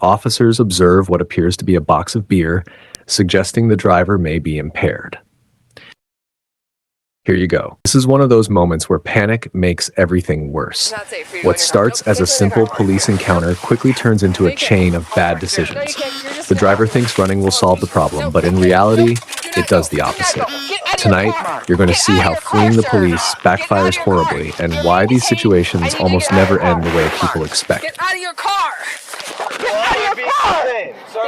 officers observe what appears to be a box of beer, suggesting the driver may be impaired. Here you go. This is one of those moments where panic makes everything worse. What starts as a simple police encounter quickly turns into a chain of bad decisions. The driver thinks running will solve the problem, but in reality, it does the opposite. Tonight, you're going to see how fleeing the police backfires horribly and why these situations almost never end the way people expect. Get out of your car! Get out of your car!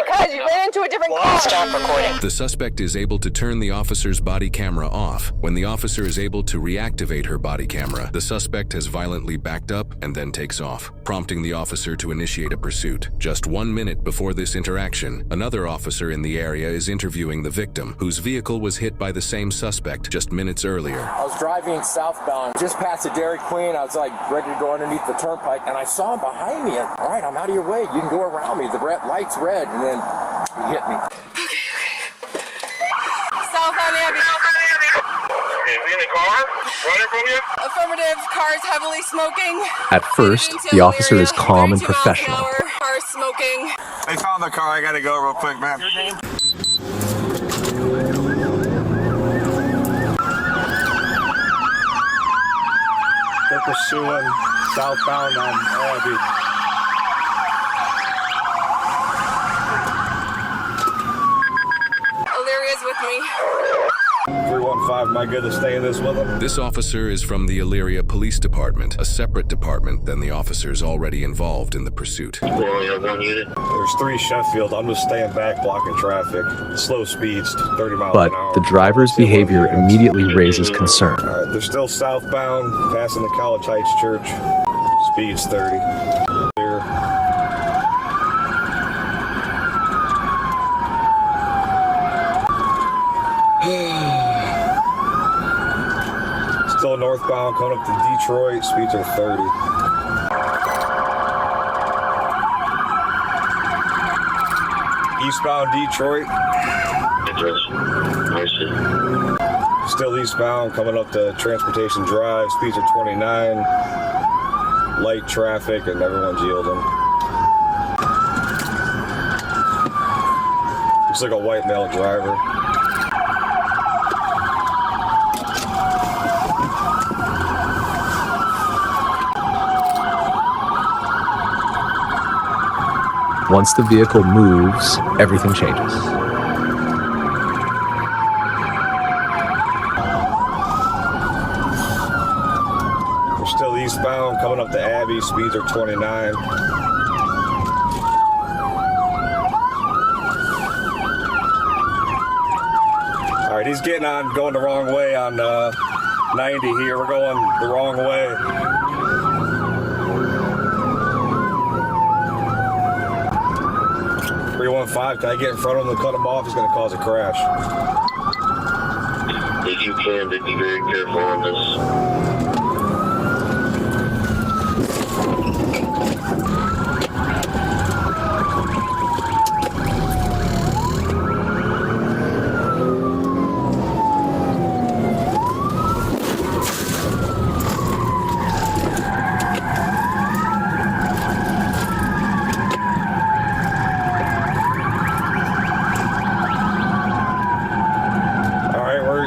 Because you ran into a different car! Stop recording. The suspect is able to turn the officer's body camera off. When the officer is able to reactivate her body camera, the suspect has violently backed up and then takes off, prompting the officer to initiate a pursuit. Just 1 minute before this interaction, another officer in the area is interviewing the victim, whose vehicle was hit by the same suspect just minutes earlier. I was driving southbound, just past the Dairy Queen. I was like ready to go underneath the turnpike, and I saw him behind me. And, all right, I'm out of your way. You can go around me. The light's red, and then he hit me. Southbound Abbey. Is he in the car? Running from you? Affirmative. Car is heavily smoking. At first, the officer is calm and professional. Car is smoking. They found the car. I gotta go real quick, man. Your name? They're pursuing southbound on Abbey. Illyria's with me. 315, am I good to stay in this with them? This officer is from the Elyria Police Department, a separate department than the officers already involved in the pursuit. We only have one unit. There's 3 Sheffield. I'm just staying back, blocking traffic. Slow speeds, 30 miles But an hour. the driver's behavior immediately raises concern. They're still southbound, passing the College Heights Church. Speed's 30. Clear. Still northbound, coming up to Detroit. Speeds are 30. Eastbound Detroit. Still eastbound, coming up to Transportation Drive. Speeds are 29. Light traffic, and everyone's yielding. Looks like a white male driver. Once the vehicle moves, everything changes. We're still eastbound, coming up to Abbey. Speeds are 29. All right, he's getting on, going the wrong way on 90 here. We're going the wrong way. Can I get in front of him and cut him off? He's going to cause a crash. If you can, but be very careful on this.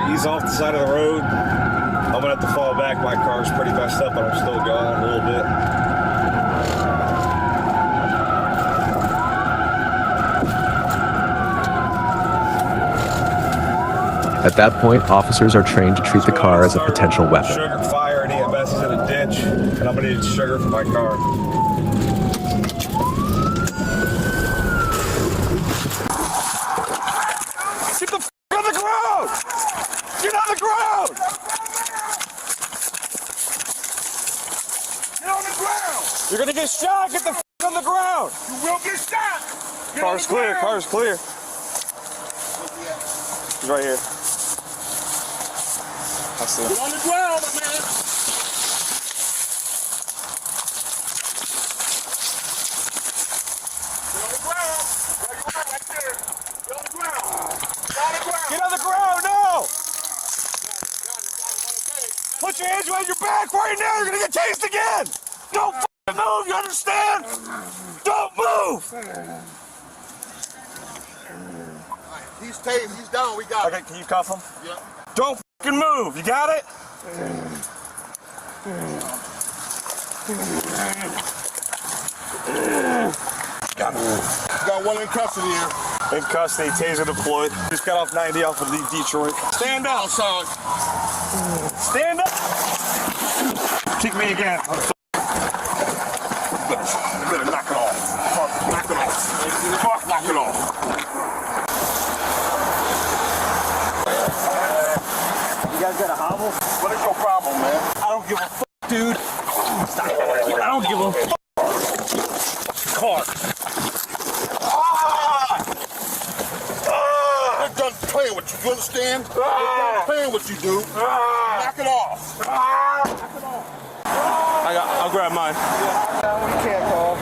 He's off the side of the road. I'm gonna have to fall back. My car's pretty messed up, but I'm still going a little bit. At that point, officers are trained to treat the car as a potential weapon. Sugar, fire, and EMS is in a ditch, and I'm gonna need sugar for my car. Get the f on the ground! Get on the ground! Get on the ground! You're gonna get shot! Get the f on the ground! You will get shot! Get Car's clear, car's clear. He's right here. I see him. Get on the ground, my man! Get on the ground! Right there! Get on the ground! Get on the ground, no! Put your hands behind your back right now, you're gonna get tased again! Don't f***ing move, you understand? Don't Move! He's tased, he's down, we got Okay, can you cuff him? Yeah. Don't fucking move. You got it? Got him. Got one in custody here. In custody, taser deployed. Just got off 90 off of Detroit. Stand up. Outside. Stand up. Kick me again. You better knock it off. Fuck, knock it off. Fuck, knock it off. You guys got a hobble? What is your problem, man? I don't give a fuck, dude. Stop. I don't give a fuck. Car. They're done playing with you, you understand? They're done playing with you, dude. Knock it off. I'll grab mine. You can't call.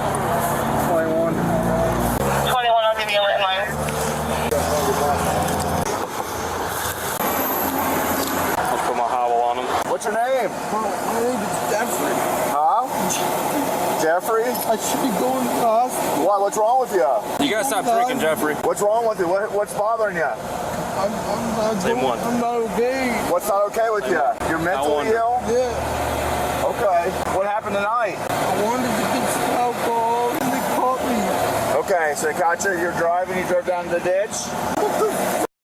21, I'll give you a lit line. I'll put my hobble on him. What's your name? My name is Jeffrey. Huh? Jeffrey? I should be going to hospital. What? What's wrong with you? You gotta stop drinking, Jeffrey. What's wrong with you? What's bothering you? I'm not Same one. I'm not okay. What's not okay with you? You're mentally ill? Yeah. Okay. What happened tonight? I wanted to get some alcohol and they caught me. Okay, so they caught you, you're driving, you drove down to the ditch? What the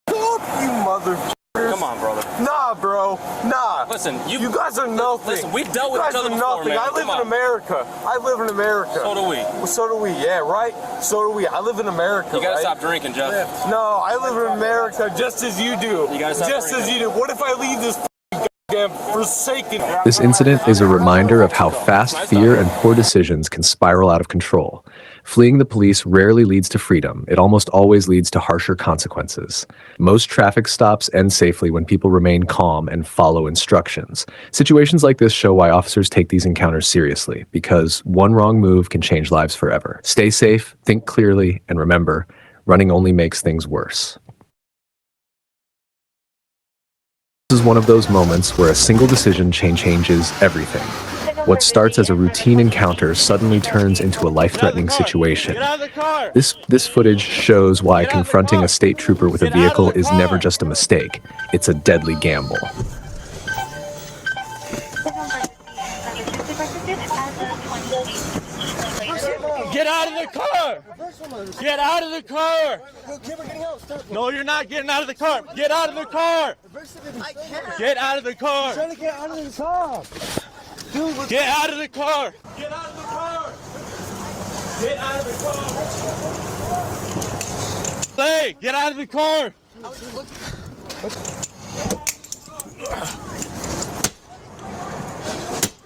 fuck, you motherfuckers? Come on, brother. Nah, bro. Nah. Listen, You guys are nothing. Listen, we've dealt with you each guys other are before, nothing. man. I live Come in on. America. I live in America. So do we. Well, so do we, yeah, right? So do we. I live in America, You gotta right? stop drinking, Jeff. No, I live in America just as you do. You gotta stop just as drinking. you do. What if I leave this goddamn forsaken? This incident is a reminder of how fast fear and poor decisions can spiral out of control. Fleeing the police rarely leads to freedom. It almost always leads to harsher consequences. Most traffic stops end safely when people remain calm and follow instructions. Situations like this show why officers take these encounters seriously, because one wrong move can change lives forever. Stay safe, think clearly, and remember, running only makes things worse. This is one of those moments where a single decision changes everything. What starts as a routine encounter suddenly turns into a life-threatening situation. This footage shows why confronting a state trooper with a vehicle is never just a mistake. It's a deadly gamble. Get out of the car! Get out of the car! No, you're not getting out of the car! Get out of the car! Get out of the car! Trying to get out of the car. Dude, Get out of the car! Get out of the car! Get out of the car! Hey, get out of the car!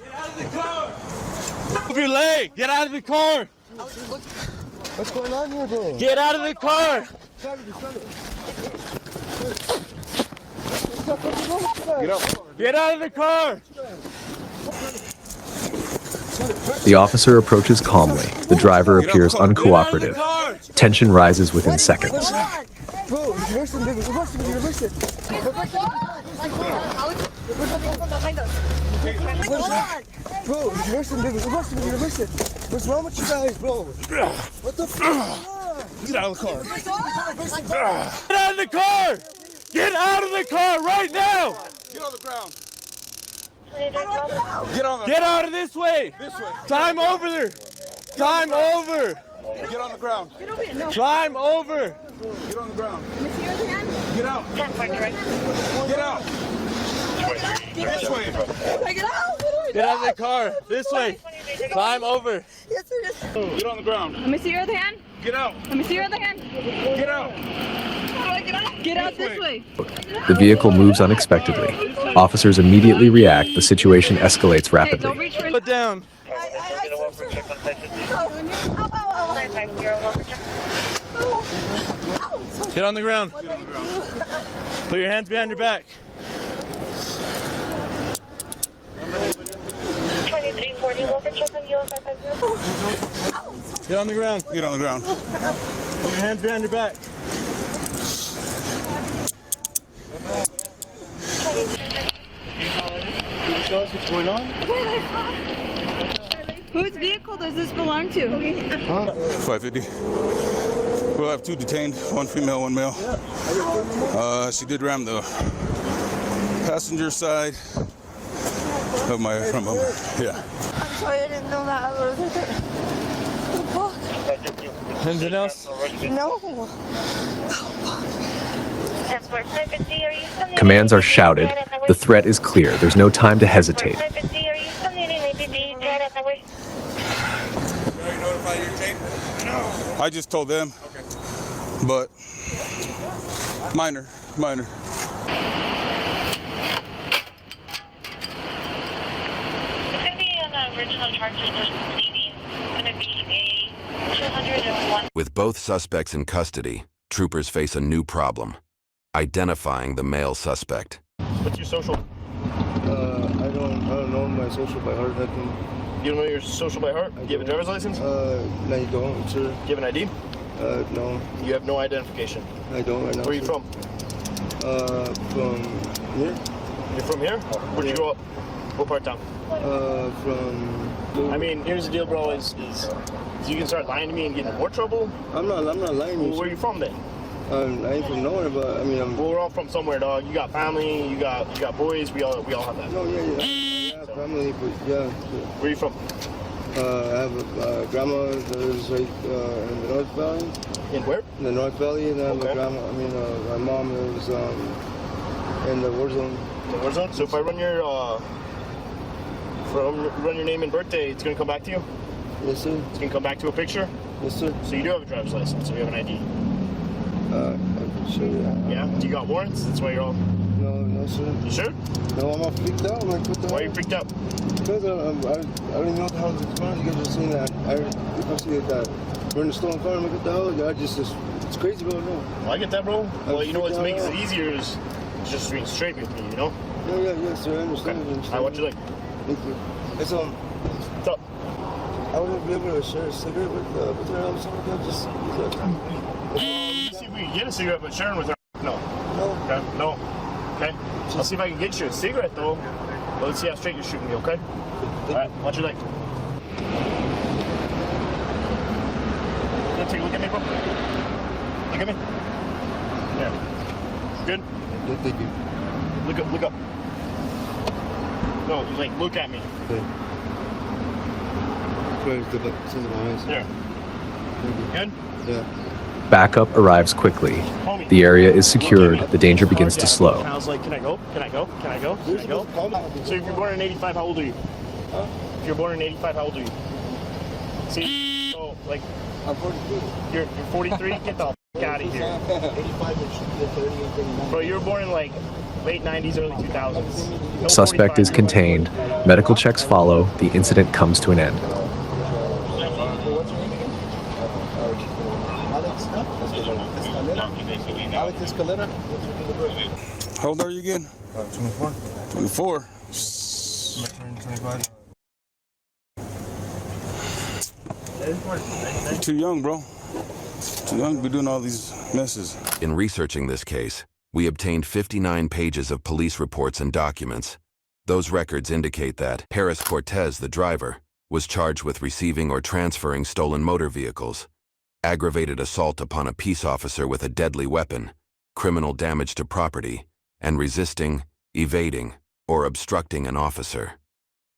Get out of the car! Move your leg! Get out of the car! what's going on here, bro? Get out of the car! Get out of the car! The officer approaches calmly. The driver appears uncooperative. Tension rises within seconds. Bro, reverse it, reverse it, reverse it. Bro, reverse it, reverse it, reverse it. What's wrong with you guys, bro? What the fuck? Get out of the car! Get out of the car! Get out of the car right now! Get on the ground. Get out of this way! Time over there! Time over! Get on the ground. Time over! Get on the ground. Get out. Get out. This way. Get out of the car! This way! Time over! Get on the ground. Let me see your other hand. Get out. Let me see your other hand. Get out. How do I get out? Get out this way. The vehicle moves unexpectedly. Officers immediately react. The situation escalates Hey, don't rapidly. reach for Put down! Get on the ground! Put your hands behind your back. 2340 over check on you 550. Get on the ground. Get on the ground. Put your hands behind your back. Tell us what's going on. Whose vehicle does this belong to? 550. We'll have 2 detained, 1 female, 1 male. She did ram the passenger side of my front bumper. Yeah. I'm sorry, I didn't know that. Anything else? No. Commands are shouted. The threat is clear. There's no time to hesitate. I just told them. Okay. But minor. With both suspects in custody, troopers face a new problem: identifying the male suspect. What's your social? I don't know my social by heart. You don't know your social by heart? Do you have a driver's license? No, you don't, sir. Do you have an ID? No. You have no identification? I don't right now. Where are you from? From here. You're from here? Where'd you grow up? What part of town? From... I mean, here's the deal, bro, is you can start lying to me and get in more trouble. I'm not lying to you. Well, where are you from then? I ain't from nowhere, but I mean, Well, we're all from somewhere, dog. You got family, you got boys. We all have that. No, yeah. I have family, but yeah. Where are you from? I have a grandma that lives right in the North Valley. In where? In the North Valley, and I have Okay. a grandma. I mean, my mom lives in the war zone. The war zone. So if I run your run your name and birthday, it's gonna come back to you. Yes, sir. It's gonna come back to a picture. Yes, sir. So you do have a driver's license. So you have an ID. I'm sure. Yeah. Do you got warrants? That's why you're all. No, sir. You sure? No, I'm all freaked out. I'm like, what the Why are hell? you freaked out? Because I don't even know what the hell is going on. You guys are saying that. I see that we're in a stolen car. I'm like, what the hell? It's crazy, bro. No. Well, I get that, bro. Well, you know what makes it easier is just being straight with me, you know? Yeah, sir. I understand. Okay. I understand. I want you like. Thank you. It's What's up? I wouldn't be able to share a cigarette with her. I'm sorry, just. See if we can get a cigarette, but sharing with her. No. No. Okay. No. Okay. I'll see if I can get you a cigarette though. But let's see how straight you're shooting me, okay? Alright, watch your leg. Take a look at me, bro. Look at me. Yeah. Good? Yeah, thank you. Look up. No, like, look at me. Okay. Try to get back to my eyes. There. Good? Yeah. Backup arrives quickly. Homie. The area is secured. The danger begins to slow. I was like, can I go? Can I go? Can I go? Can I go? So if you're born in 85, how old are you? Huh? If you're born in 85, how old are you? See? So, like, I'm 43. you're 43? Get the f*** out of here. 85 and 30 and 39. Bro, you were born in, like, late 90s, early 2000s. No Suspect 45. is contained. Medical checks follow. The incident comes to an end. Alex Escalera. How old are you again? 24. 24. 25. You're too young, bro. Too young to be doing all these messes. In researching this case, we obtained 59 pages of police reports and documents. Those records indicate that Paris Cortez, the driver, was charged with receiving or transferring stolen motor vehicles, aggravated assault upon a peace officer with a deadly weapon, criminal damage to property, and resisting, evading, or obstructing an officer.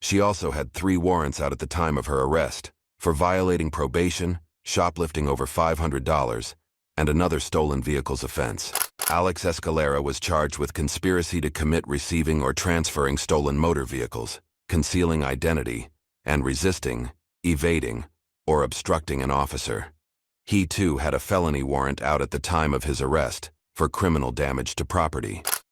She also had 3 warrants out at the time of her arrest for violating probation, shoplifting over $500, and another stolen vehicles offense. Alex Escalera was charged with conspiracy to commit receiving or transferring stolen motor vehicles, concealing identity, and resisting, evading, or obstructing an officer. He too had a felony warrant out at the time of his arrest for criminal damage to property.